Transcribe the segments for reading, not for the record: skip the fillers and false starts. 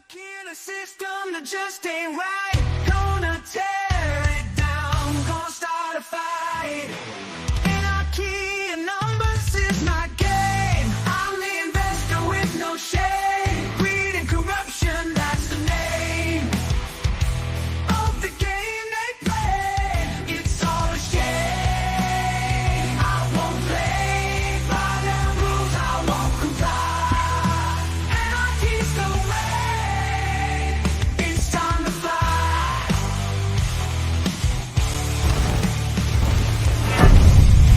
Stuck in a system that just ain't right. Gonna tear it down, gonna start a fight. Anarchy and numbers is my game. I'm the investor with no shame. Greed and corruption, that's the name of the game they play. It's all a shame. I won't play by their rules, I won't comply. Anarchy's the way. It's time to fly.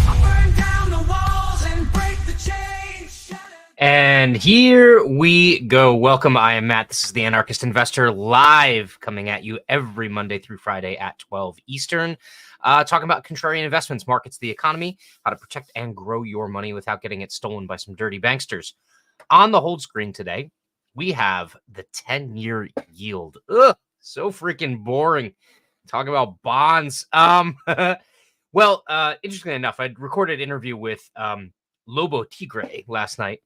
I'll burn down the walls and break the chains. And here we go. Welcome. I am Matt. This is the Anarchist Investor live coming at you every Monday through Friday at 12 Eastern. Talking about contrarian investments, markets, the economy, how to protect and grow your money without getting it stolen by some dirty banksters. On the hold screen today, we have the 10-year yield. Ugh, so freaking boring. Talk about bonds. Well, interestingly enough, I recorded an interview with Lobo Tigre last night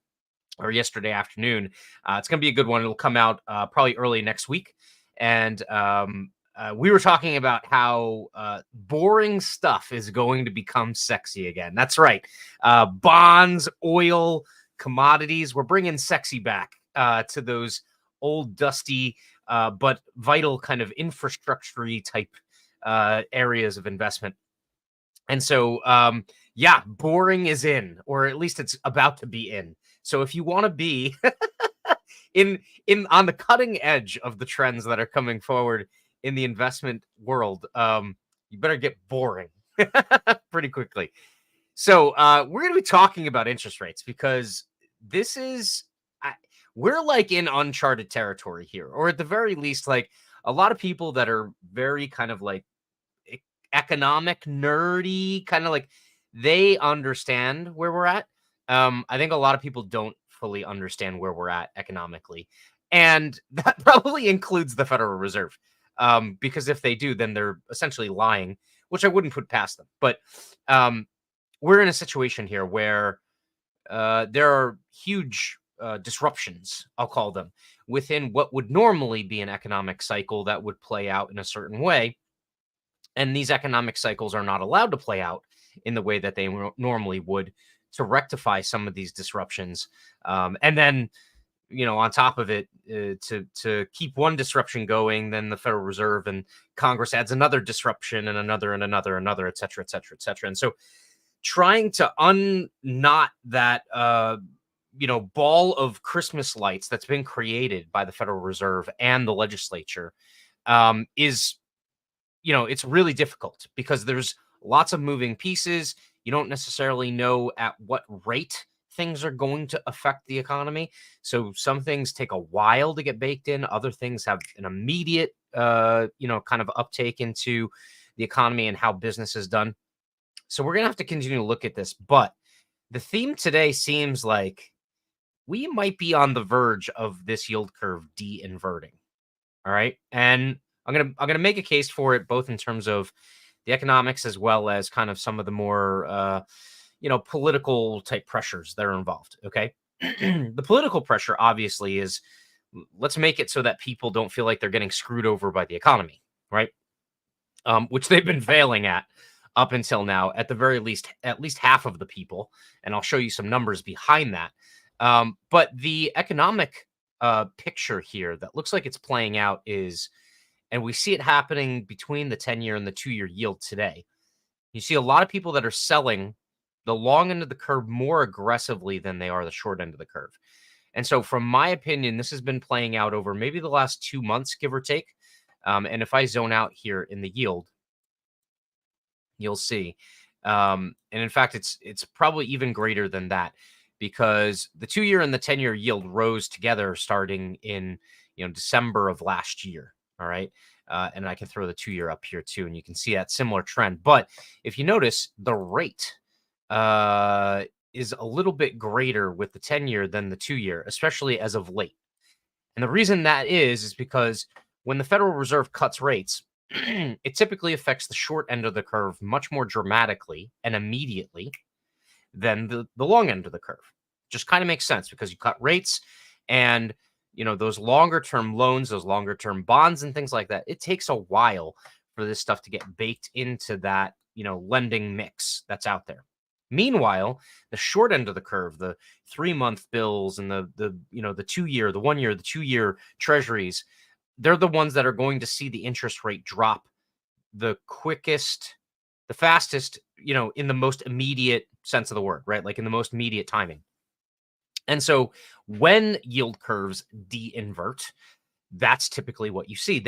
or yesterday afternoon. It's going to be a good one. It'll come out probably early next week. And we were talking about how boring stuff is going to become sexy again. That's right. Bonds, oil, commodities. We're bringing sexy back to those old, dusty, but vital kind of infrastructure-y type areas of investment. And so, yeah, boring is in, or at least it's about to be in. So if you want to be in on the cutting edge of the trends that are coming forward in the investment world, you better get boring pretty quickly. So we're going to be talking about interest rates because this is we're like in uncharted territory here, or at the very least, like a lot of people that are very kind of like economic nerdy, kind of like they understand where we're at. I think a lot of people don't fully understand where we're at economically, and that probably includes the Federal Reserve. Because if they do, then they're essentially lying, which I wouldn't put past them. But we're in a situation here where there are huge disruptions, I'll call them, within what would normally be an economic cycle that would play out in a certain way. And these economic cycles are not allowed to play out in the way that they normally would to rectify some of these disruptions. And then, you know, on top of it, to keep one disruption going, then the Federal Reserve and Congress adds another disruption and another and another, et cetera, et cetera, et cetera. And so trying to unknot that, ball of Christmas lights that's been created by the Federal Reserve and the legislature is, it's really difficult because there's lots of moving pieces. You don't necessarily know at what rate things are going to affect the economy. So some things take a while to get baked in. Other things have an immediate, kind of uptake into the economy and how business is done. So we're going to have to continue to look at this. But the theme today seems like we might be on the verge of this yield curve de-inverting. All right. And I'm gonna make a case for it, both in terms of the economics as well as kind of some of the more political type pressures that are involved. Okay. The political pressure obviously is, let's make it so that people don't feel like they're getting screwed over by the economy, right? Which they've been failing at up until now, at the very least, at least half of the people. And I'll show you some numbers behind that. But the economic picture here that looks like it's playing out is, and we see it happening between the 10-year and the 2-year yield today. You see a lot of people that are selling the long end of the curve more aggressively than they are the short end of the curve. And so from my opinion, this has been playing out over maybe the last 2 months, give or take. And if I zone out here in the yield, you'll see. And in fact, it's probably even greater than that, because the 2-year and the 10-year yield rose together starting in December of last year. All right. And I can throw the 2-year up here too, and you can see that similar trend. But if you notice, the rate is a little bit greater with the 10-year than the 2-year, especially as of late. And the reason that is because when the Federal Reserve cuts rates, it typically affects the short end of the curve much more dramatically and immediately than the long end of the curve. Just kind of makes sense because you cut rates and those longer term loans, those longer term bonds and things like that, it takes a while for this stuff to get baked into that, lending mix that's out there. Meanwhile, the short end of the curve, the 3-month bills and the 2-year, the 1-year, the 2-year treasuries, they're the ones that are going to see the interest rate drop the quickest, the fastest, in the most immediate sense of the word, right? Like in the most immediate timing. And so when yield curves de-invert, that's typically what you see.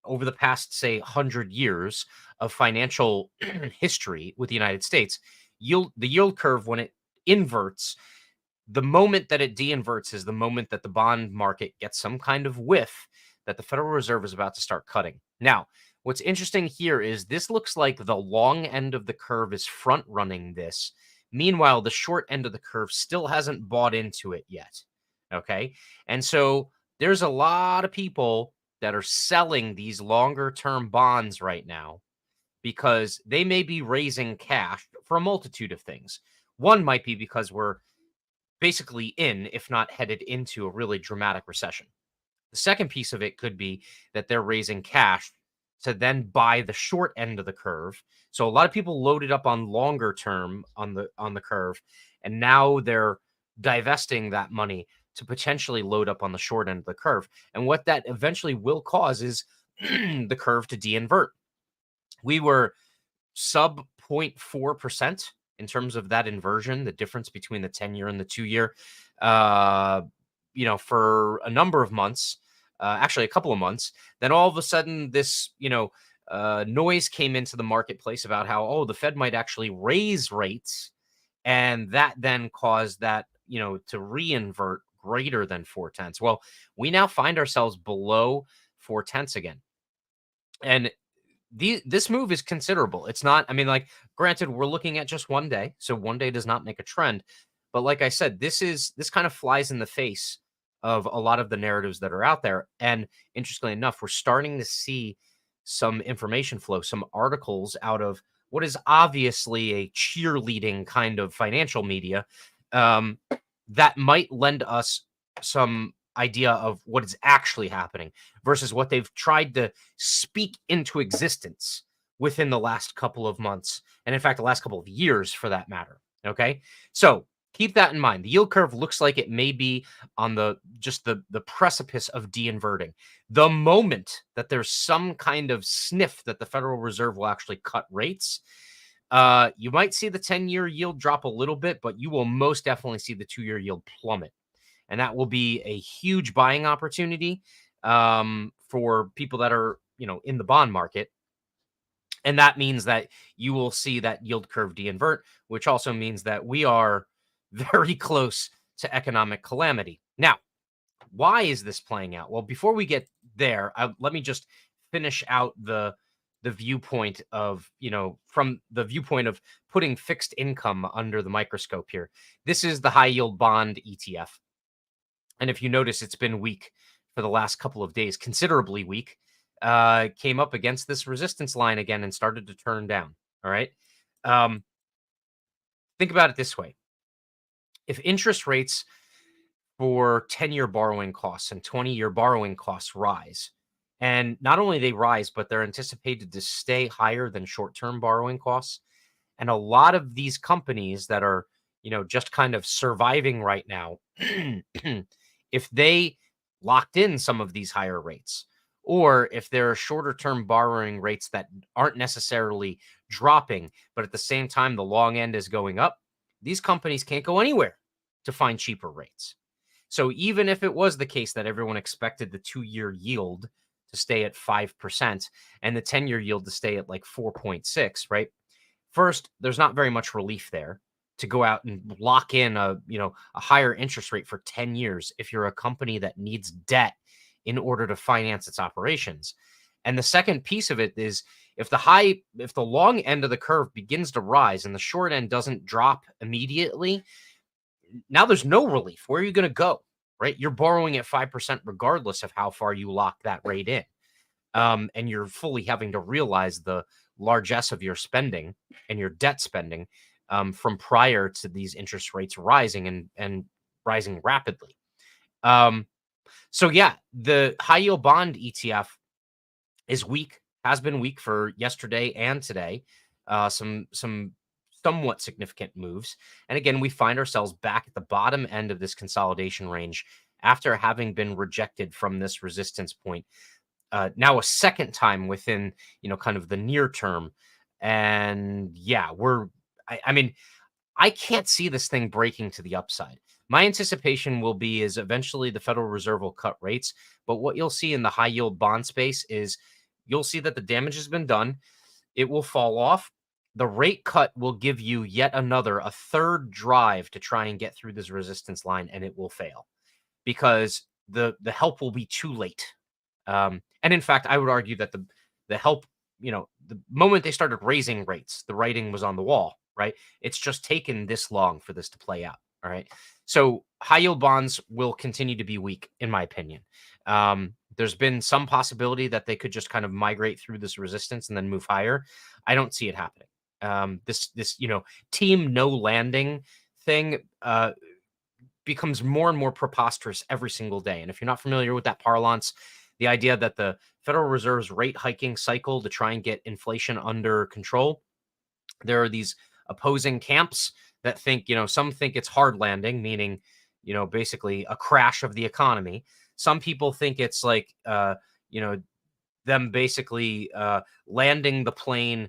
Over the past, say, 100 years of financial history with the United States, the yield curve, when it inverts, the moment that it de-inverts is the moment that the bond market gets some kind of whiff that the Federal Reserve is about to start cutting. Now, what's interesting here is this looks like the long end of the curve is front running this. Meanwhile, the short end of the curve still hasn't bought into it yet. Okay. And so there's a lot of people that are selling these longer term bonds right now because they may be raising cash for a multitude of things. One might be because we're basically in, if not headed into, a really dramatic recession. The second piece of it could be that they're raising cash to then buy the short end of the curve. So a lot of people loaded up on longer term on the curve, and now they're divesting that money to potentially load up on the short end of the curve. And what that eventually will cause is the curve to de-invert. We were sub 0.4% in terms of that inversion, the difference between the 10-year and the 2-year, for a number of months, actually a couple of months. Then all of a sudden, this, noise came into the marketplace about how, oh, the Fed might actually raise rates. And that then caused that, to reinvert greater than 0.4. Well, we now find ourselves below 0.4 again. And this move is considerable. It's not, granted, we're looking at just one day, so one day does not make a trend. But like I said, this kind of flies in the face of a lot of the narratives that are out there. And interestingly enough, we're starting to see some information flow, some articles out of what is obviously a cheerleading kind of financial media, that might lend us some idea of what is actually happening versus what they've tried to speak into existence within the last couple of months. And in fact, the last couple of years for that matter. Okay. So keep that in mind. The yield curve looks like it may be on the precipice of de-inverting. The moment that there's some kind of sniff that the Federal Reserve will actually cut rates, you might see the 10-year yield drop a little bit, but you will most definitely see the 2-year yield plummet. And that will be a huge buying opportunity for people that are, in the bond market. And that means that you will see that yield curve de-invert, which also means that we are very close to economic calamity. Now, why is this playing out? Well, before we get there, let me just finish out the viewpoint of, from the viewpoint of putting fixed income under the microscope here. This is the high yield bond ETF. And if you notice, it's been weak for the last couple of days, considerably weak. Came up against this resistance line again and started to turn down. All right. Think about it this way. If interest rates for 10-year borrowing costs and 20-year borrowing costs rise, and not only they rise, but they're anticipated to stay higher than short-term borrowing costs. And a lot of these companies that are, just kind of surviving right now, if they locked in some of these higher rates, or if there are shorter term borrowing rates that aren't necessarily dropping, but at the same time, the long end is going up, these companies can't go anywhere to find cheaper rates. So even if it was the case that everyone expected the 2-year yield to stay at 5% and the 10-year yield to stay at like 4.6, right? First, there's not very much relief there to go out and lock in a higher interest rate for 10 years if you're a company that needs debt in order to finance its operations. And the second piece of it is if the long end of the curve begins to rise and the short end doesn't drop immediately, now there's no relief. Where are you going to go? Right? You're borrowing at 5% regardless of how far you lock that rate in. And you're fully having to realize the largesse of your spending and your debt spending from prior to these interest rates rising and rising rapidly. So yeah, the high yield bond ETF is weak, has been weak for yesterday and today. Some somewhat significant moves. And again, we find ourselves back at the bottom end of this consolidation range after having been rejected from this resistance point. Now a second time within, kind of the near term. And yeah, I mean, I can't see this thing breaking to the upside. My anticipation will be is eventually the Federal Reserve will cut rates, but what you'll see in the high yield bond space is you'll see that the damage has been done. It will fall off. The rate cut will give you yet another, a third drive to try and get through this resistance line, and it will fail because the help will be too late. And in fact, I would argue that the help, the moment they started raising rates, the writing was on the wall, right? It's just taken this long for this to play out. All right. So high yield bonds will continue to be weak, in my opinion. There's been some possibility that they could just kind of migrate through this resistance and then move higher. I don't see it happening. This team no landing thing becomes more and more preposterous every single day. And if you're not familiar with that parlance, the idea that the Federal Reserve's rate hiking cycle to try and get inflation under control, there are these opposing camps that think, some think it's hard landing, meaning, basically a crash of the economy. Some people think it's like, them basically landing the plane,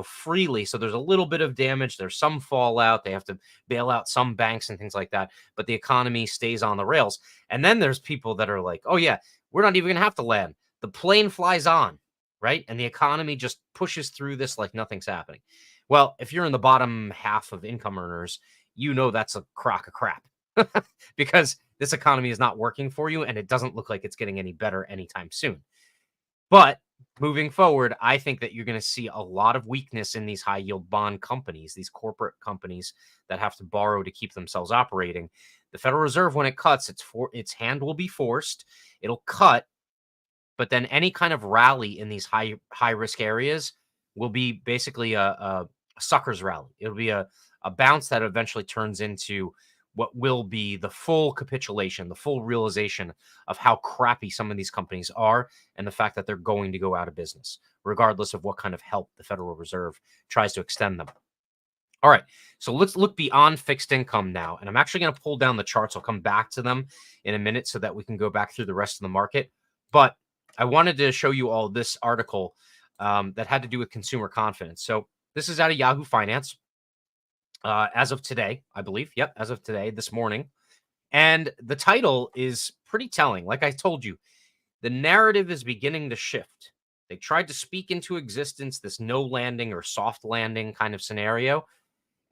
freely. So there's a little bit of damage. There's some fallout. They have to bail out some banks and things like that. But the economy stays on the rails. And then there's people that are like, oh, yeah, we're not even going to have to land. The plane flies on, right? And the economy just pushes through this like nothing's happening. Well, if you're in the bottom half of income earners, that's a crock of crap because this economy is not working for you and it doesn't look like it's getting any better anytime soon. But moving forward, I think that you're going to see a lot of weakness in these high yield bond companies, these corporate companies that have to borrow to keep themselves operating. The Federal Reserve, when it cuts, its hand will be forced. It'll cut, but then any kind of rally in these high risk areas will be basically a sucker's rally. It'll be a bounce that eventually turns into what will be the full capitulation, the full realization of how crappy some of these companies are and the fact that they're going to go out of business, regardless of what kind of help the Federal Reserve tries to extend them. All right, so let's look beyond fixed income now. And I'm actually going to pull down the charts. I'll come back to them in a minute so that we can go back through the rest of the market. But I wanted to show you all this article that had to do with consumer confidence. So this is out of Yahoo Finance. As of today, I believe. Yep, as of today, this morning. And the title is pretty telling. Like I told you, the narrative is beginning to shift. They tried to speak into existence this no landing or soft landing kind of scenario.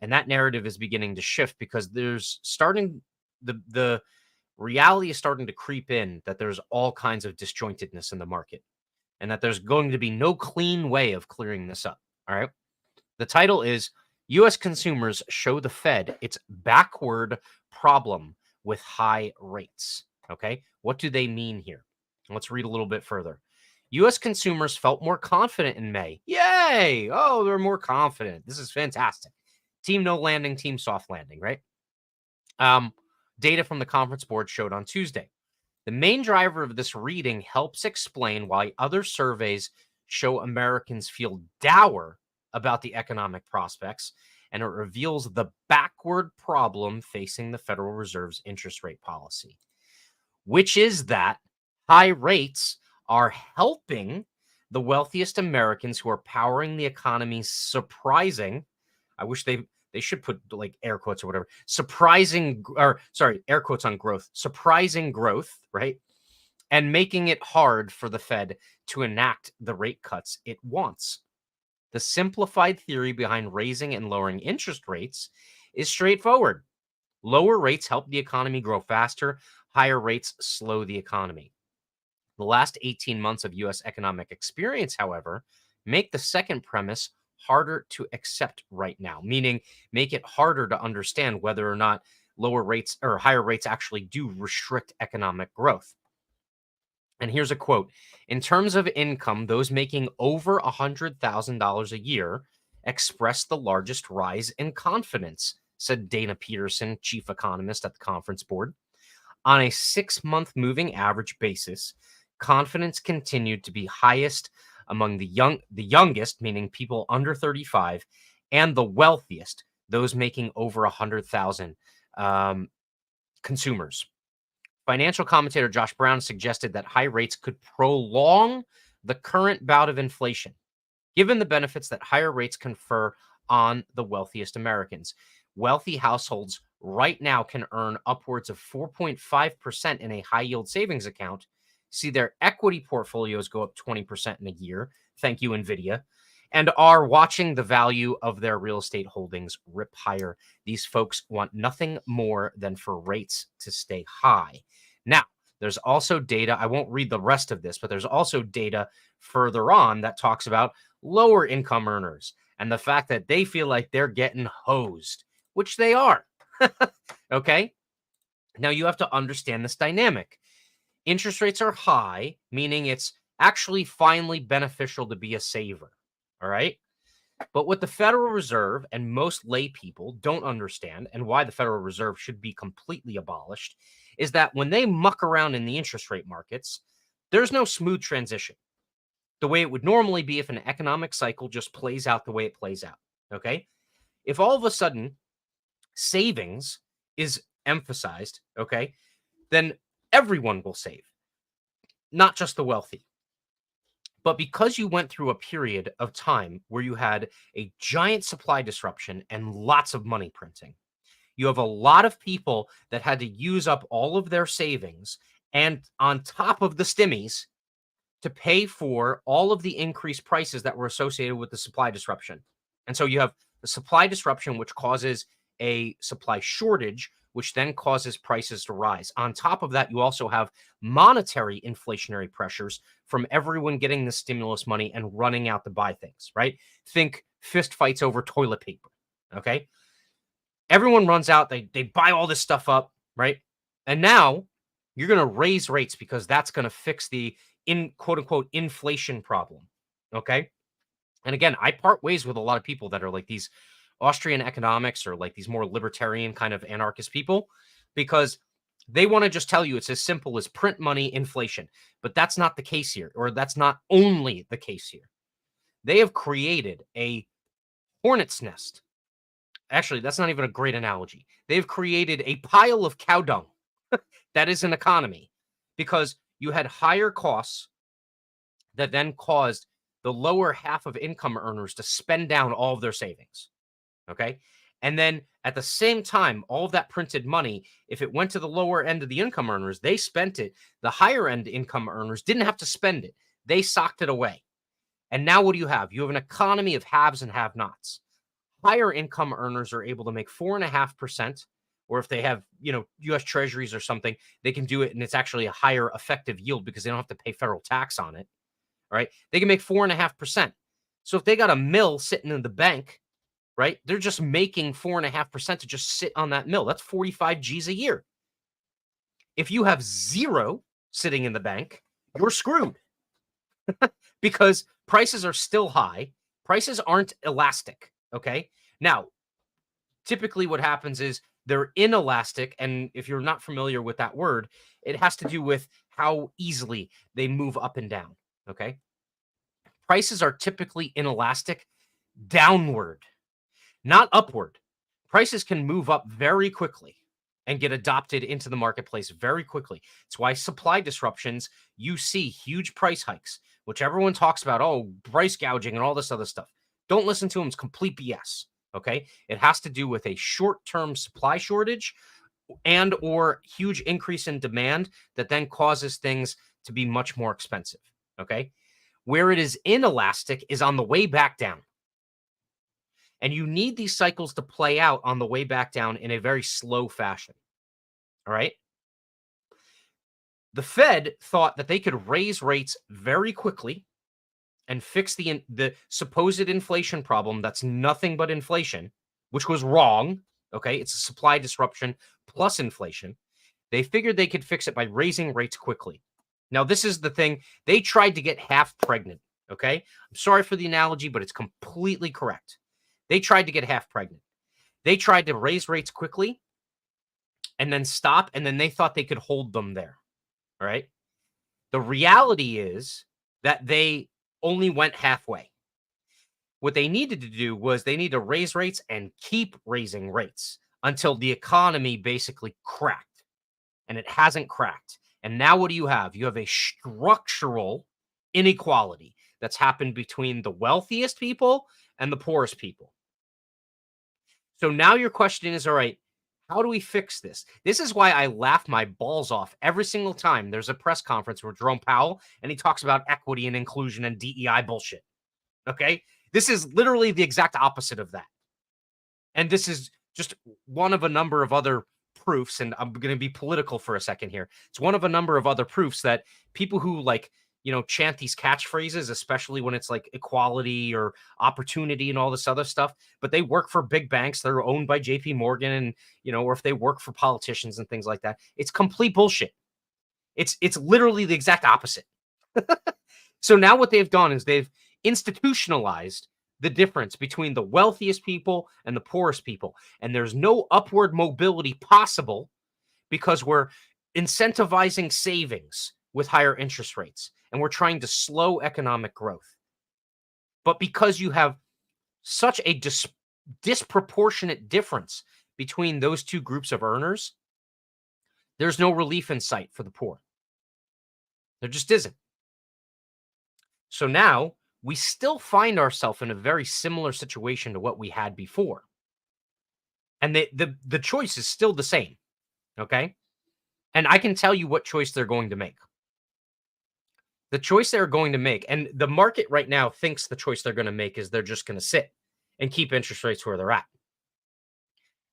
And that narrative is beginning to shift because there's starting the reality is starting to creep in that there's all kinds of disjointedness in the market and that there's going to be no clean way of clearing this up. All right. The title is U.S. Consumers Show the Fed Its Backward Problem with High Rates. Okay. What do they mean here? Let's read a little bit further. U.S. consumers felt more confident in May. Yay. Oh, they're more confident. This is fantastic. Team no landing, team soft landing, right? Data from the Conference Board showed on Tuesday. The main driver of this reading helps explain why other surveys show Americans feel dour about the economic prospects, and it reveals the backward problem facing the Federal Reserve's interest rate policy, which is that high rates are helping the wealthiest Americans who are powering the economy's surprising, I wish they should put like air quotes or whatever, air quotes on growth, surprising growth, right? And making it hard for the Fed to enact the rate cuts it wants. The simplified theory behind raising and lowering interest rates is straightforward. Lower rates help the economy grow faster. Higher rates slow the economy. The last 18 months of U.S. economic experience, however, make the second premise harder to accept right now, meaning make it harder to understand whether or not lower rates or higher rates actually do restrict economic growth. And here's a quote. In terms of income, those making over $100,000 a year expressed the largest rise in confidence, said Dana Peterson, chief economist at the Conference Board. On a 6-month moving average basis, confidence continued to be highest among the youngest, meaning people under 35, and the wealthiest, those making over 100,000 consumers. Financial commentator Josh Brown suggested that high rates could prolong the current bout of inflation, given the benefits that higher rates confer on the wealthiest Americans. Wealthy households right now can earn upwards of 4.5% in a high yield savings account, see their equity portfolios go up 20% in a year. Thank you, NVIDIA. And are watching the value of their real estate holdings rip higher. These folks want nothing more than for rates to stay high. Now, there's also data. I won't read the rest of this, but there's also data further on that talks about lower income earners and the fact that they feel like they're getting hosed, which they are. Okay. Now you have to understand this dynamic. Interest rates are high, meaning it's actually finally beneficial to be a saver. All right. But what the Federal Reserve and most lay people don't understand, and why the Federal Reserve should be completely abolished, is that when they muck around in the interest rate markets, there's no smooth transition the way it would normally be if an economic cycle just plays out the way it plays out. Okay. If all of a sudden savings is emphasized, okay, then everyone will save, not just the wealthy. But because you went through a period of time where you had a giant supply disruption and lots of money printing, you have a lot of people that had to use up all of their savings and on top of the stimmies to pay for all of the increased prices that were associated with the supply disruption. And so you have the supply disruption, which causes a supply shortage, which then causes prices to rise. On top of that, you also have monetary inflationary pressures from everyone getting the stimulus money and running out to buy things, right? Think fist fights over toilet paper, okay? Everyone runs out, they buy all this stuff up, right? And now you're going to raise rates because that's going to fix the quote unquote inflation problem, okay? And again, I part ways with a lot of people that are like these Austrian economics or like these more libertarian kind of anarchist people, because they want to just tell you it's as simple as print money, inflation. But that's not the case here, or that's not only the case here. They have created a hornet's nest. Actually, that's not even a great analogy. They've created a pile of cow dung that is an economy because you had higher costs that then caused the lower half of income earners to spend down all of their savings. Okay. And then at the same time, all of that printed money, if it went to the lower end of the income earners, they spent it. The higher end income earners didn't have to spend it. They socked it away. And now what do you have? You have an economy of haves and have-nots. Higher income earners are able to make 4.5%, or if they have, U.S. treasuries or something, they can do it. And it's actually a higher effective yield because they don't have to pay federal tax on it. All right. They can make 4.5%. So if they got a mill sitting in the bank, right, they're just making 4.5% to just sit on that mill. That's 45 G's a year. If you have zero sitting in the bank, you're screwed because prices are still high. Prices aren't elastic. Okay. Now, typically what happens is they're inelastic. And if you're not familiar with that word, it has to do with how easily they move up and down. Okay. Prices are typically inelastic downward, not upward. Prices can move up very quickly and get adopted into the marketplace very quickly. It's why supply disruptions, you see huge price hikes, which everyone talks about, oh, price gouging and all this other stuff. Don't listen to them. It's complete BS. Okay. It has to do with a short-term supply shortage and or huge increase in demand that then causes things to be much more expensive. Okay. Where it is inelastic is on the way back down. And you need these cycles to play out on the way back down in a very slow fashion. All right. The Fed thought that they could raise rates very quickly and fix the supposed inflation problem that's nothing but inflation, which was wrong. Okay. It's a supply disruption plus inflation. They figured they could fix it by raising rates quickly. Now, this is the thing. They tried to get half pregnant. Okay. I'm sorry for the analogy, but it's completely correct. They tried to get half pregnant. They tried to raise rates quickly and then stop, and then they thought they could hold them there, right? The reality is that they only went halfway. What they needed to do was they need to raise rates and keep raising rates until the economy basically cracked, and it hasn't cracked. And now what do you have? You have a structural inequality that's happened between the wealthiest people and the poorest people. So now your question is, all right, how do we fix this? This is why I laugh my balls off every single time there's a press conference with Jerome Powell and he talks about equity and inclusion and DEI bullshit. Okay? This is literally the exact opposite of that. And this is just one of a number of other proofs, and I'm going to be political for a second here. It's one of a number of other proofs that people who chant these catchphrases, especially when it's like equality or opportunity and all this other stuff, but they work for big banks that are owned by JP Morgan and, or if they work for politicians and things like that, it's complete bullshit. It's literally the exact opposite. So now what they've done is they've institutionalized the difference between the wealthiest people and the poorest people. And there's no upward mobility possible because we're incentivizing savings with higher interest rates. And we're trying to slow economic growth. But because you have such a disproportionate difference between those two groups of earners, there's no relief in sight for the poor. There just isn't. So now we still find ourselves in a very similar situation to what we had before. And the choice is still the same. Okay? And I can tell you what choice they're going to make. The choice they're going to make, and the market right now thinks the choice they're going to make is they're just going to sit and keep interest rates where they're at.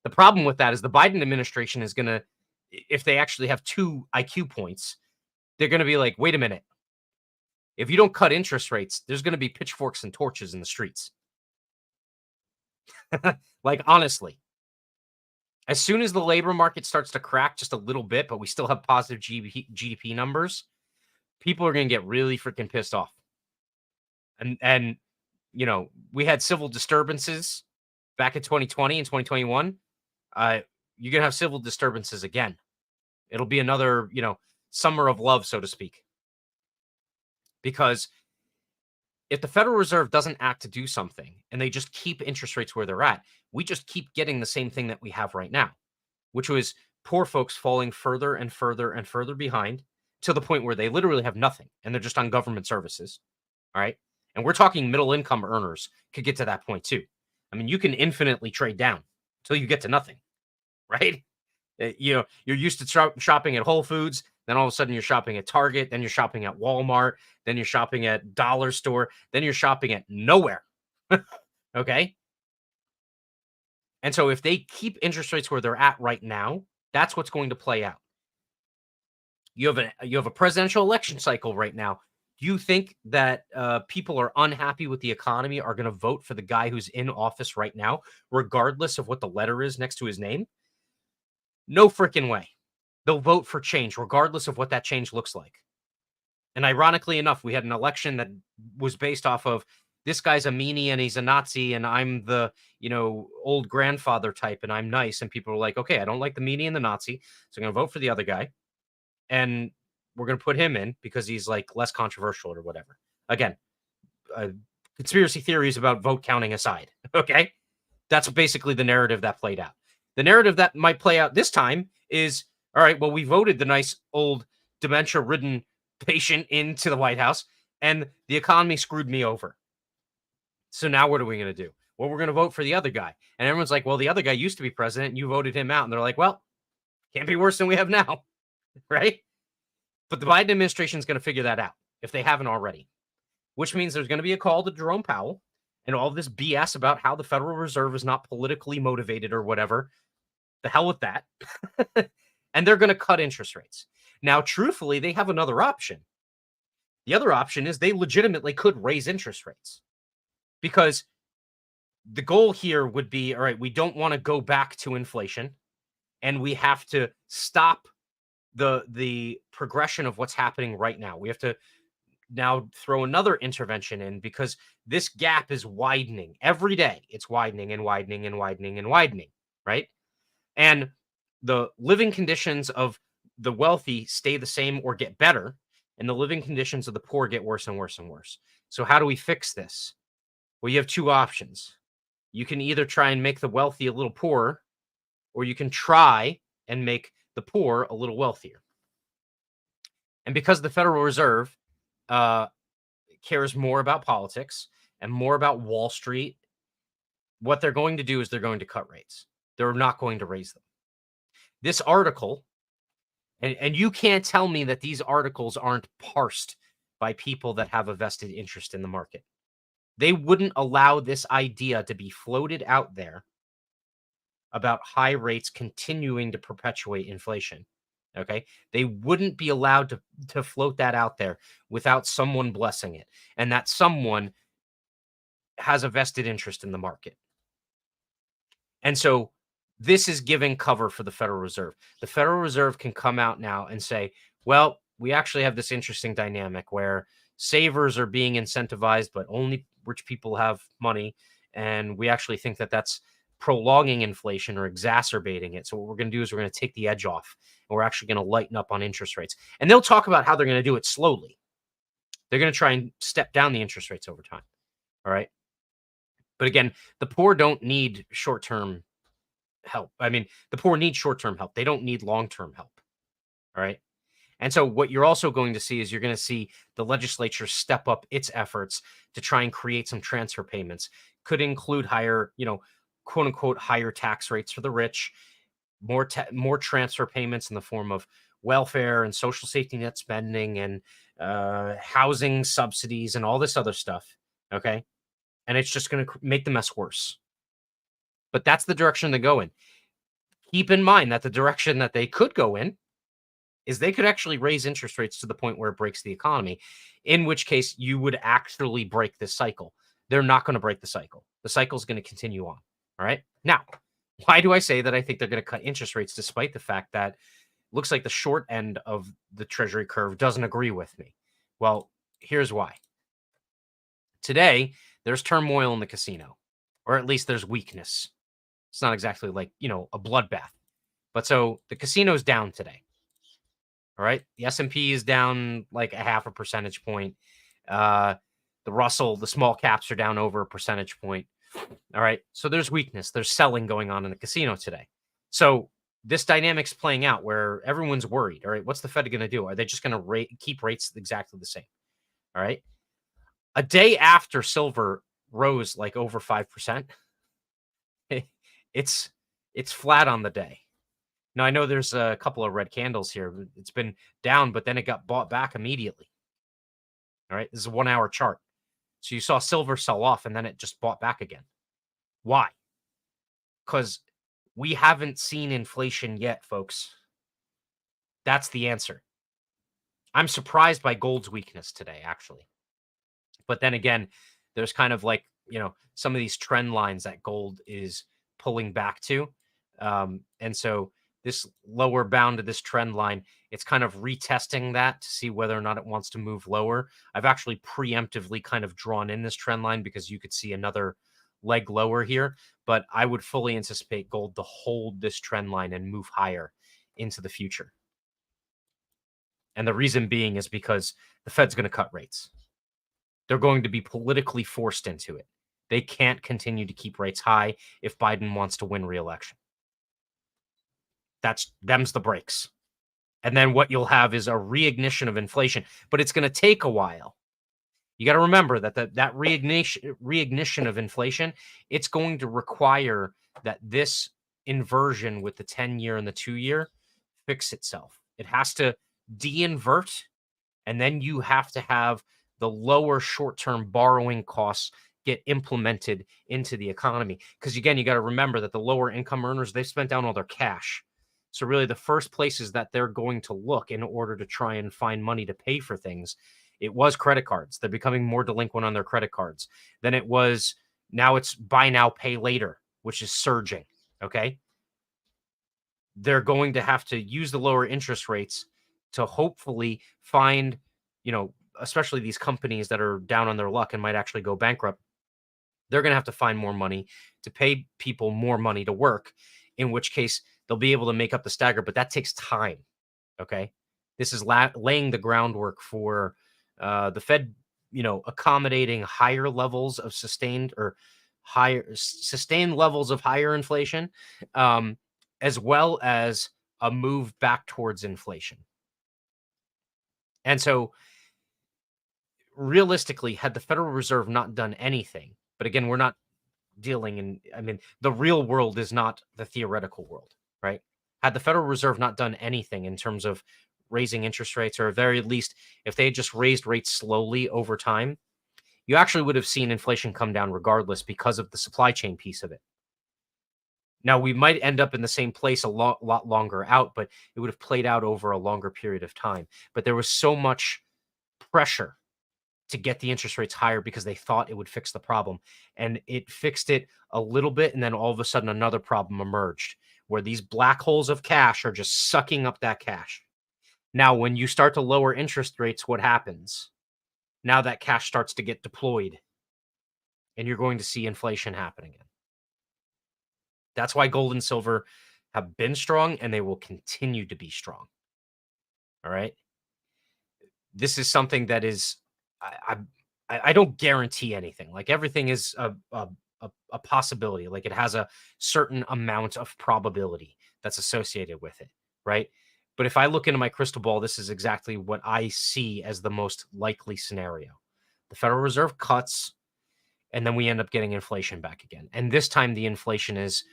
The problem with that is the Biden administration is going to, if they actually have 2 IQ points, they're going to be like, wait a minute. If you don't cut interest rates, there's going to be pitchforks and torches in the streets. Like, honestly, as soon as the labor market starts to crack just a little bit, but we still have positive GDP numbers, people are going to get really freaking pissed off. And we had civil disturbances back in 2020 and 2021. You're going to have civil disturbances again. It'll be another, summer of love, so to speak. Because if the Federal Reserve doesn't act to do something and they just keep interest rates where they're at, we just keep getting the same thing that we have right now, which was poor folks falling further and further and further behind to the point where they literally have nothing and they're just on government services. All right. And we're talking middle income earners could get to that point too. I mean, you can infinitely trade down until you get to nothing, right? You're used to shopping at Whole Foods. Then all of a sudden you're shopping at Target. Then you're shopping at Walmart. Then you're shopping at Dollar Store. Then you're shopping at nowhere. Okay. And so if they keep interest rates where they're at right now, that's what's going to play out. You have a presidential election cycle right now. Do you think that people are unhappy with the economy are going to vote for the guy who's in office right now, regardless of what the letter is next to his name? No freaking way. They'll vote for change, regardless of what that change looks like. And ironically enough, we had an election that was based off of this guy's a meanie and he's a Nazi and I'm the, old grandfather type and I'm nice. And people were like, okay, I don't like the meanie and the Nazi. So I'm going to vote for the other guy. And we're going to put him in because he's like less controversial or whatever. Again, conspiracy theories about vote counting aside. Okay. That's basically the narrative that played out. The narrative that might play out this time is, all right, well, we voted the nice old dementia-ridden patient into the White House, and the economy screwed me over. So now what are we going to do? Well, we're going to vote for the other guy. And everyone's like, well, the other guy used to be president, and you voted him out. And they're like, well, can't be worse than we have now, right? But the Biden administration is going to figure that out if they haven't already, which means there's going to be a call to Jerome Powell and all this BS about how the Federal Reserve is not politically motivated or whatever. The hell with that. And they're going to cut interest rates. Now, truthfully, they have another option. The other option is they legitimately could raise interest rates because the goal here would be, all right, we don't want to go back to inflation and we have to stop the progression of what's happening right now. We have to now throw another intervention in because this gap is widening every day. It's widening and widening and widening and widening, right? And the living conditions of the wealthy stay the same or get better, and the living conditions of the poor get worse and worse and worse. So how do we fix this? Well, you have two options. You can either try and make the wealthy a little poorer, or you can try and make the poor a little wealthier. And because the Federal Reserve uh, cares more about politics and more about Wall Street, what they're going to do is they're going to cut rates. They're not going to raise them. This article, and you can't tell me that these articles aren't parsed by people that have a vested interest in the market. They wouldn't allow this idea to be floated out there about high rates continuing to perpetuate inflation. Okay. They wouldn't be allowed to float that out there without someone blessing it. And that someone has a vested interest in the market. And so this is giving cover for the Federal Reserve. The Federal Reserve can come out now and say, well, we actually have this interesting dynamic where savers are being incentivized, but only rich people have money. And we actually think that that's prolonging inflation or exacerbating it. So what we're going to do is we're going to take the edge off, and we're actually going to lighten up on interest rates. And they'll talk about how they're going to do it slowly. They're going to try and step down the interest rates over time. All right. But again, the poor don't need short-term help. I mean, the poor need short-term help. They don't need long-term help. All right. And so what you're also going to see is you're going to see the legislature step up its efforts to try and create some transfer payments. Could include higher, quote unquote, higher tax rates for the rich, more transfer payments in the form of welfare and social safety net spending and housing subsidies and all this other stuff. Okay. And it's just going to make the mess worse. But that's the direction they go in. Keep in mind that the direction that they could go in is they could actually raise interest rates to the point where it breaks the economy, in which case you would actually break this cycle. They're not going to break the cycle. The cycle is going to continue on. All right. Now, why do I say that I think they're going to cut interest rates despite the fact that it looks like the short end of the Treasury curve doesn't agree with me? Well, here's why. Today, there's turmoil in the casino, or at least there's weakness. It's not exactly like, a bloodbath. But so the casino's down today. All right. The S&P is down like a 0.5 percentage point. The Russell, the small caps are down over a percentage point. All right. So there's weakness. There's selling going on in the casino today. So this dynamic's playing out where everyone's worried. All right. What's the Fed going to do? Are they just going to keep rates exactly the same? All right. A day after silver rose like over 5%, it's flat on the day. Now, I know there's a couple of red candles here. It's been down, but then it got bought back immediately. All right. This is a 1-hour chart. So you saw silver sell off and then it just bought back again. Why? Because we haven't seen inflation yet, folks. That's the answer. I'm surprised by gold's weakness today, actually. But then again, there's kind of like, some of these trend lines that gold is pulling back to. And so this lower bound of this trend line, it's kind of retesting that to see whether or not it wants to move lower. I've actually preemptively kind of drawn in this trend line because you could see another leg lower here, but I would fully anticipate gold to hold this trend line and move higher into the future. And the reason being is because the Fed's going to cut rates. They're going to be politically forced into it. They can't continue to keep rates high if Biden wants to win re-election. Them's the breaks. And then what you'll have is a reignition of inflation, but it's going to take a while. You got to remember that reignition of inflation, it's going to require that this inversion with the 10-year and the 2-year fix itself. It has to de-invert, and then you have to have the lower short-term borrowing costs get implemented into the economy. Because again, you got to remember that the lower income earners, they've spent down all their cash. So really the first places that they're going to look in order to try and find money to pay for things, it was credit cards. They're becoming more delinquent on their credit cards. Then now it's buy now, pay later, which is surging. Okay. They're going to have to use the lower interest rates to hopefully find, especially these companies that are down on their luck and might actually go bankrupt. They're going to have to find more money to pay people more money to work, in which case they'll be able to make up the stagger, but that takes time. Okay. This is laying the groundwork for the Fed, accommodating higher levels of sustained levels of higher inflation, um, as well as a move back towards inflation. And so, realistically, had the Federal Reserve not done anything, but again, we're not dealing in, I mean, the real world is not the theoretical world, right? Had the Federal Reserve not done anything in terms of raising interest rates, or at very least, if they had just raised rates slowly over time, you actually would have seen inflation come down regardless because of the supply chain piece of it. Now, we might end up in the same place a lot longer out, but it would have played out over a longer period of time. But there was so much pressure to get the interest rates higher because they thought it would fix the problem. And it fixed it a little bit. And then all of a sudden, another problem emerged where these black holes of cash are just sucking up that cash. Now, when you start to lower interest rates, what happens? Now that cash starts to get deployed and you're going to see inflation happen again. That's why gold and silver have been strong and they will continue to be strong. All right. This is something that is, I don't guarantee anything. Like everything is a possibility. Like it has a certain amount of probability that's associated with it. Right. But if I look into my crystal ball, this is exactly what I see as the most likely scenario. The Federal Reserve cuts, and then we end up getting inflation back again. And this time the inflation is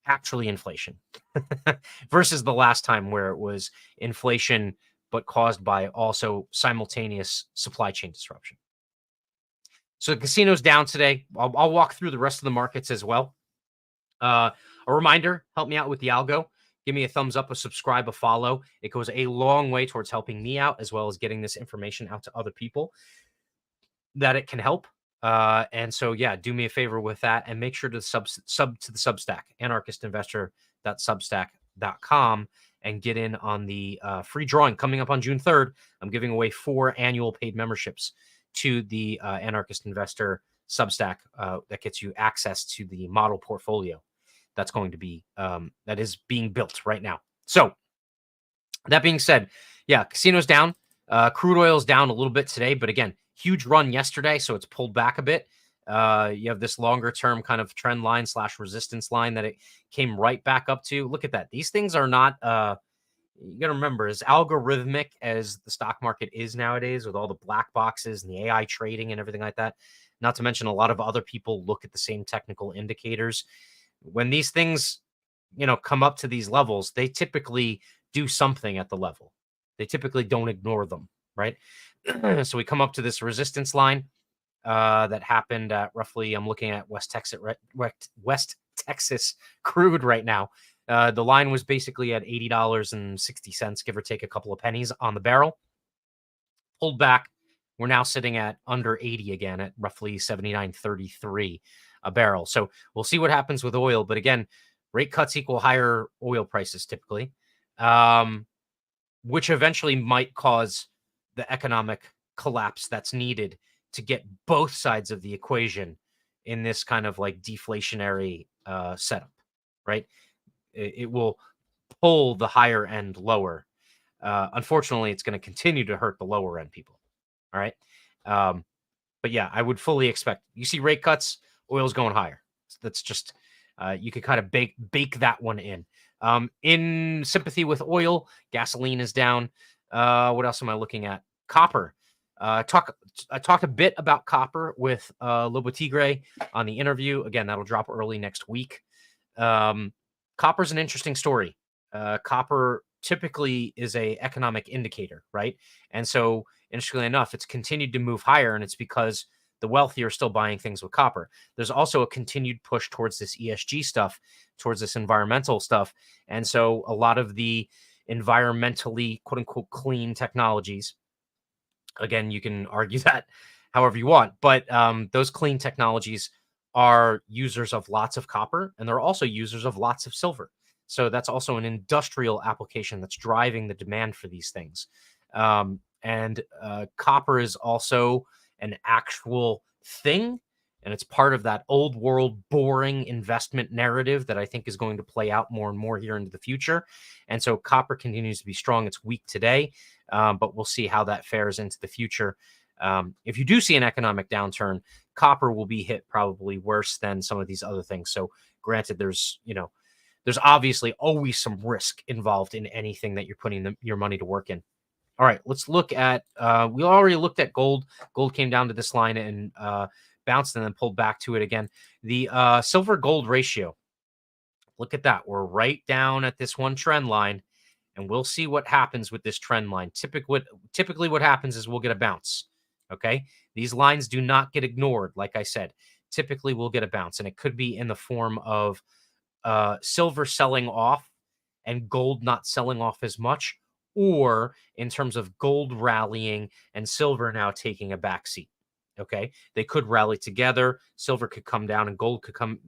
actually inflation versus the last time where it was inflation, but caused by also simultaneous supply chain disruption. So the casino's down today. I'll walk through the rest of the markets as well. A reminder, help me out with the algo. Give me a thumbs up, a subscribe, a follow. It goes a long way towards helping me out, as well as getting this information out to other people that it can help. And so, yeah, do me a favor with that and make sure to sub to the Substack, anarchistinvestor.substack.com, and get in on the free drawing coming up on June 3rd. I'm giving away 4 annual paid memberships to the Anarchist Investor Substack that gets you access to the model portfolio that's going to be that is being built right now. So that being said, yeah, casino's down. Crude oil is down a little bit today, but again, huge run yesterday, so it's pulled back a bit. You have this longer term kind of trend line / resistance line that it came right back up to. Look at that. These things are not, you got to remember, as algorithmic as the stock market is nowadays with all the black boxes and the AI trading and everything like that, not to mention a lot of other people look at the same technical indicators. When these things, come up to these levels, they typically do something at the level. They typically don't ignore them, right? So we come up to this resistance line that happened at roughly, I'm looking at West Texas crude right now. The line was basically at $80.60, give or take a couple of pennies on the barrel. Pulled back. We're now sitting at under 80 again at roughly 79.33 a barrel. So we'll see what happens with oil. But again, rate cuts equal higher oil prices typically, which eventually might cause the economic collapse that's needed to get both sides of the equation in this kind of like deflationary setup, right? It will pull the higher end lower. Unfortunately, it's going to continue to hurt the lower end people. All right. But yeah, I would fully expect, you see rate cuts, oil's going higher. That's just, you could kind of bake that one in. In sympathy with oil, gasoline is down. What else am I looking at? Copper. I talked a bit about copper with Lobo Tigre on the interview. Again, that'll drop early next week. Copper's an interesting story. Copper typically is a economic indicator, right? And so, interestingly enough, it's continued to move higher, and it's because the wealthy are still buying things with copper. There's also a continued push towards this ESG stuff, towards this environmental stuff. And so a lot of the environmentally, quote unquote, clean technologies, again, you can argue that however you want, but those clean technologies are users of lots of copper, and they're also users of lots of silver. So that's also an industrial application that's driving the demand for these things. And copper is also an actual thing. And it's part of that old world boring investment narrative that I think is going to play out more and more here into the future. And so copper continues to be strong. It's weak today, but we'll see how that fares into the future. If you do see an economic downturn, copper will be hit probably worse than some of these other things. So granted, there's obviously always some risk involved in anything that you're putting your money to work in. All right, let's look at, we already looked at gold. Gold came down to this line and bounced and then pulled back to it again. The silver gold ratio, look at that. We're right down at this one trend line, and we'll see what happens with this trend line. Typically what happens is we'll get a bounce. Okay, these lines do not get ignored. Like I said, typically we'll get a bounce, and it could be in the form of silver selling off and gold not selling off as much, or in terms of gold rallying and silver now taking a backseat. Okay, they could rally together. Silver could come down and gold could come.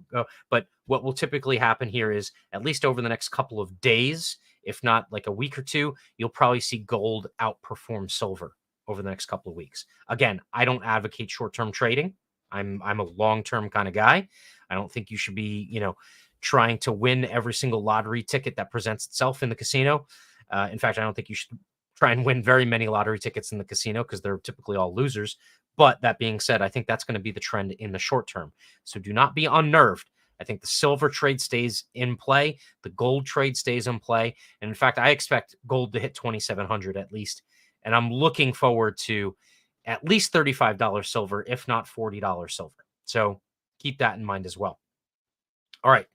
But what will typically happen here is, at least over the next couple of days, if not like a week or two, you'll probably see gold outperform silver over the next couple of weeks. Again, I don't advocate short-term trading. I'm a long-term kind of guy. I don't think you should be, trying to win every single lottery ticket that presents itself in the casino. In fact, I don't think you should try and win very many lottery tickets in the casino because they're typically all losers. But that being said, I think that's going to be the trend in the short term. So do not be unnerved. I think the silver trade stays in play. The gold trade stays in play. And in fact, I expect gold to hit 2,700 at least. And I'm looking forward to at least $35 silver, if not $40 silver. So keep that in mind as well. All right.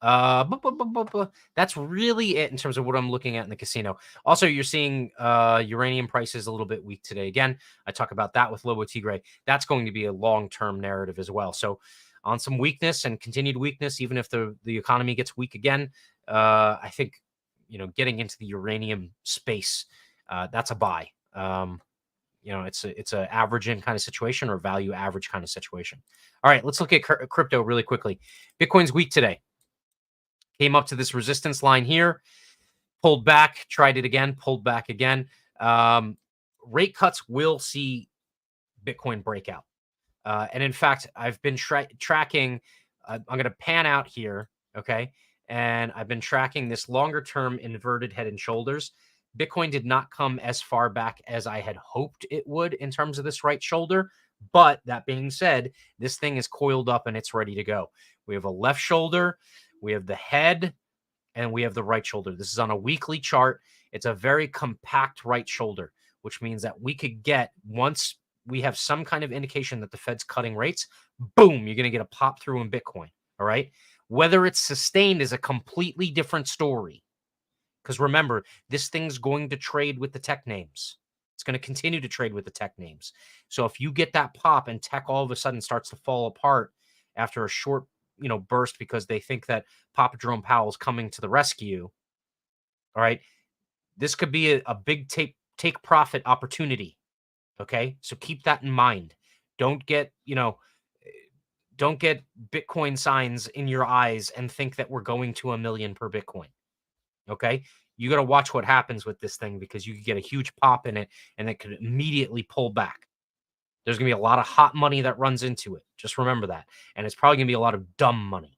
That's really it in terms of what I'm looking at in the casino. Also, you're seeing uranium prices a little bit weak today. Again, I talk about that with Lobo Tigre. That's going to be a long-term narrative as well. So on some weakness and continued weakness, even if the economy gets weak again, I think, getting into the uranium space, that's a buy. It's a average in kind of situation or value average kind of situation. All right, let's look at crypto really quickly. Bitcoin's weak today. Came up to this resistance line here, pulled back, tried it again, pulled back again. Rate cuts will see Bitcoin breakout. And in fact, I've been tracking, I'm going to pan out here, okay? And I've been tracking this longer term inverted head and shoulders. Bitcoin did not come as far back as I had hoped it would in terms of this right shoulder. But that being said, this thing is coiled up and it's ready to go. We have a left shoulder, we have the head, and we have the right shoulder. This is on a weekly chart. It's a very compact right shoulder, which means that we could get, once we have some kind of indication that the Fed's cutting rates, boom, you're going to get a pop through in Bitcoin. All right. Whether it's sustained is a completely different story. Because remember, this thing's going to trade with the tech names. It's going to continue to trade with the tech names. So if you get that pop and tech all of a sudden starts to fall apart after a short burst because they think that Papa Jerome Powell is coming to the rescue. All right. This could be a big take profit opportunity. Okay. So keep that in mind. Don't get Bitcoin signs in your eyes and think that we're going to 1 million per Bitcoin. Okay. You got to watch what happens with this thing because you could get a huge pop in it and it could immediately pull back. There's going to be a lot of hot money that runs into it. Just remember that. And it's probably going to be a lot of dumb money.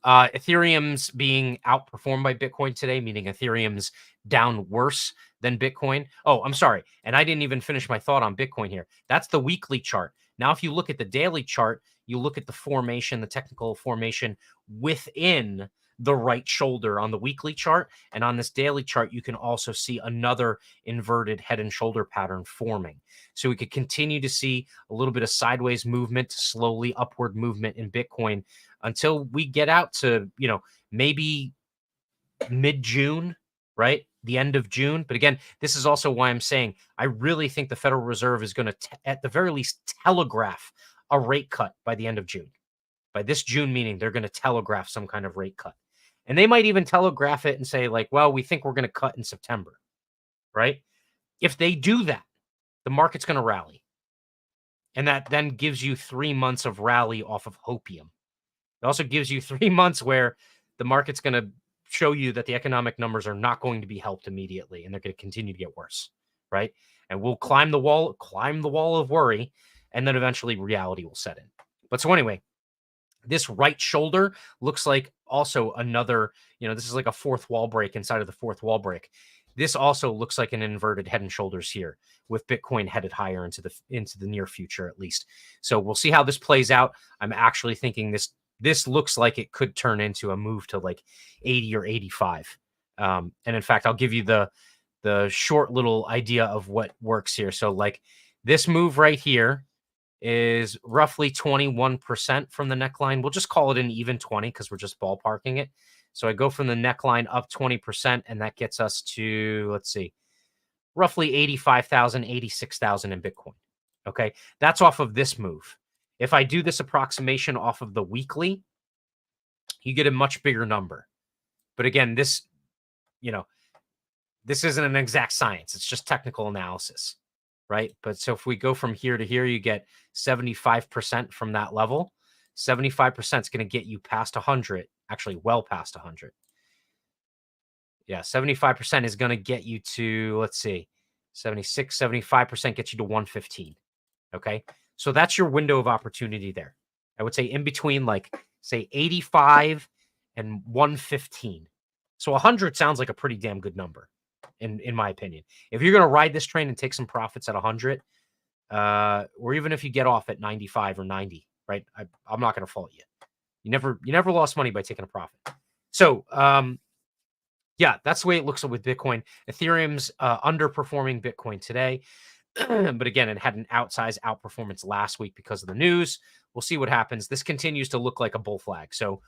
Ethereum's being outperformed by Bitcoin today, meaning Ethereum's down worse than Bitcoin. Oh, I'm sorry. And I didn't even finish my thought on Bitcoin here. That's the weekly chart. Now, if you look at the daily chart, you look at the formation, the technical formation within the right shoulder on the weekly chart. And on this daily chart, you can also see another inverted head and shoulder pattern forming. So we could continue to see a little bit of sideways movement, slowly upward movement in Bitcoin until we get out to, maybe mid-June, right? The end of June. But again, this is also why I'm saying I really think the Federal Reserve is going to, at the very least, telegraph a rate cut by the end of June. By this June meaning, they're going to telegraph some kind of rate cut. And they might even telegraph it and say, like, well, we think we're going to cut in September, right? If they do that, the market's going to rally. And that then gives you 3 months of rally off of hopium. It also gives you 3 months where the market's going to show you that the economic numbers are not going to be helped immediately, and they're going to continue to get worse, right? And we'll climb the wall of worry, and then eventually reality will set in. But so anyway, this right shoulder looks like also another, this is like a fourth wall break inside of the fourth wall break. This also looks like an inverted head and shoulders here, with Bitcoin headed higher into the near future at least. So we'll see how this plays out. I'm actually thinking this looks like it could turn into a move to like 80 or 85. And in fact, I'll give you the short little idea of what works here. So like this move right here is roughly 21% from the neckline. We'll just call it an even 20 because we're just ballparking it. So I go from the neckline up 20%, and that gets us to, let's see, roughly 85,000, 86,000 in Bitcoin. Okay, that's off of this move. If I do this approximation off of the weekly, you get a much bigger number. But again, this isn't an exact science. It's just technical analysis, right? But so if we go from here to here, you get 75% from that level. 75% is going to get you past 100, actually well past 100. Yeah, 75% is going to get you to, let's see, 76, 75% gets you to 115. Okay. So that's your window of opportunity there. I would say in between, like, say 85 and 115. So 100 sounds like a pretty damn good number, in my opinion. If you're going to ride this train and take some profits at 100, or even if you get off at 95 or 90, right? I'm not going to fault you. You never lost money by taking a profit. So, yeah, that's the way it looks with Bitcoin. Ethereum's underperforming Bitcoin today. But again, it had an outsized outperformance last week because of the news. We'll see what happens. This continues to look like a bull flag. So,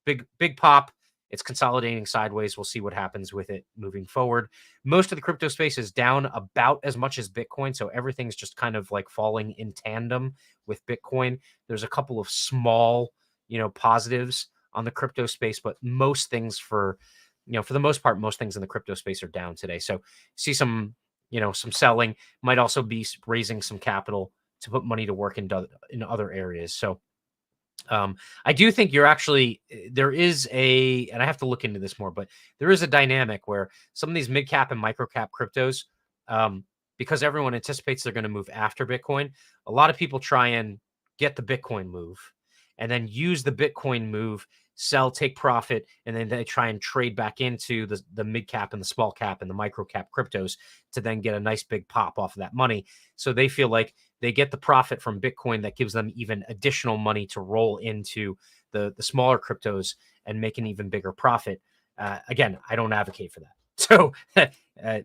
big pop. It's consolidating sideways. We'll see what happens with it moving forward. Most of the crypto space is down about as much as Bitcoin. So everything's just kind of like falling in tandem with Bitcoin. There's a couple of small, positives on the crypto space, but most things for the most part, most things in the crypto space are down today. So see some selling, might also be raising some capital to put money to work in other areas. So I do think there is and I have to look into this more, but there is a dynamic where some of these mid cap and micro cap cryptos, because everyone anticipates they're going to move after Bitcoin, a lot of people try and get the Bitcoin move and then use the Bitcoin move, sell, take profit, and then they try and trade back into the mid cap and the small cap and the micro cap cryptos to then get a nice big pop off of that money. So they feel like they get the profit from Bitcoin that gives them even additional money to roll into the smaller cryptos and make an even bigger profit. Again, I don't advocate for that. So,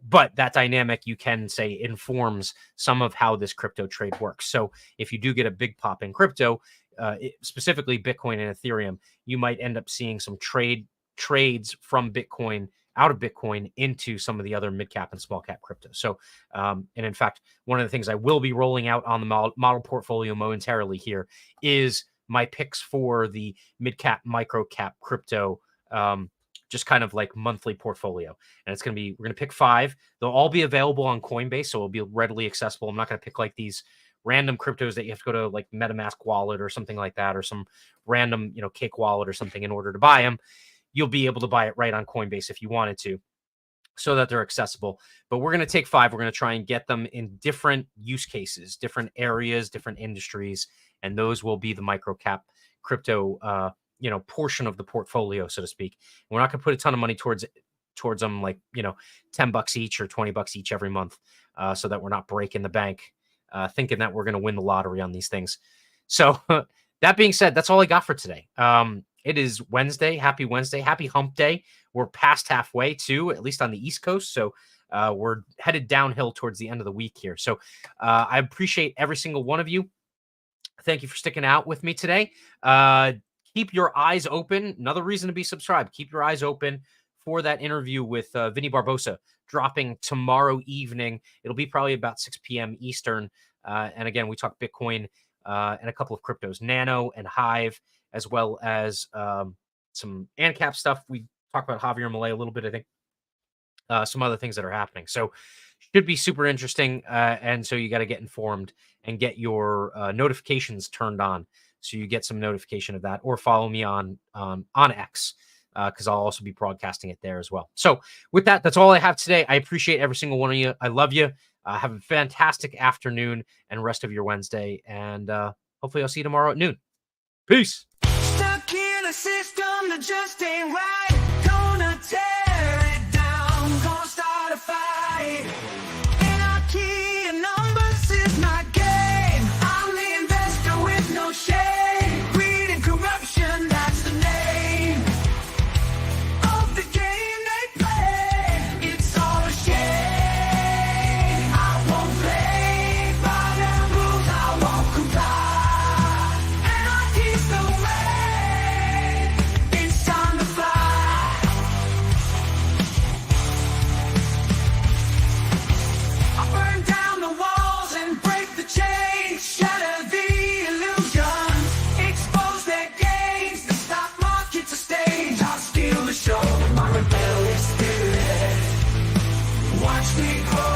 but that dynamic, you can say, informs some of how this crypto trade works. So if you do get a big pop in crypto, specifically Bitcoin and Ethereum, you might end up seeing some trades from Bitcoin out of Bitcoin into some of the other mid cap and small cap crypto. So, and in fact, one of the things I will be rolling out on the model portfolio momentarily here is my picks for the mid cap, micro cap crypto, just kind of like monthly portfolio. And we're going to pick 5. They'll all be available on Coinbase, so it'll be readily accessible. I'm not going to pick like these random cryptos that you have to go to like MetaMask wallet or something like that, or some random, Cake wallet or something in order to buy them. You'll be able to buy it right on Coinbase if you wanted to, so that they're accessible. But we're going to take 5. We're going to try and get them in different use cases, different areas, different industries, and those will be the micro cap crypto, portion of the portfolio, so to speak. We're not going to put a ton of money towards them, like, $10 each or $20 each every month, so that we're not breaking the bank, thinking that we're going to win the lottery on these things. So that being said, that's all I got for today. It is Wednesday. Happy Wednesday. Happy hump day. We're past halfway too, at least on the East Coast. So we're headed downhill towards the end of the week here. So I appreciate every single one of you. Thank you for sticking out with me today. Keep your eyes open. Another reason to be subscribed. Keep your eyes open for that interview with Vinny Barbosa dropping tomorrow evening. It'll be probably about 6 p.m. Eastern. And again, we talk Bitcoin and a couple of cryptos, Nano and Hive, as well as some ANCAP stuff. We talk about Javier Milei a little bit, I think. Some other things that are happening. So should be super interesting. And so you got to get informed and get your notifications turned on, so you get some notification of that, or follow me on X, because I'll also be broadcasting it there as well. So with that, that's all I have today. I appreciate every single one of you. I love you. Have a fantastic afternoon and rest of your Wednesday. And hopefully I'll see you tomorrow at noon. Peace. Stuck in a system that just ain't right. Gonna tear it down, gonna start a fight. Anarchy and numbers is my game. I'm the investor with no shame. Greed and corruption, that's the name of the game they play. It's all a shame. I won't play by their rules, I won't comply. Anarchy's the way. It's time to fly. I burn down the walls and break the chains, shatter the illusions, expose their games. The stock market's a stage. I'll steal the show with my rebellious spirit. Watch me grow.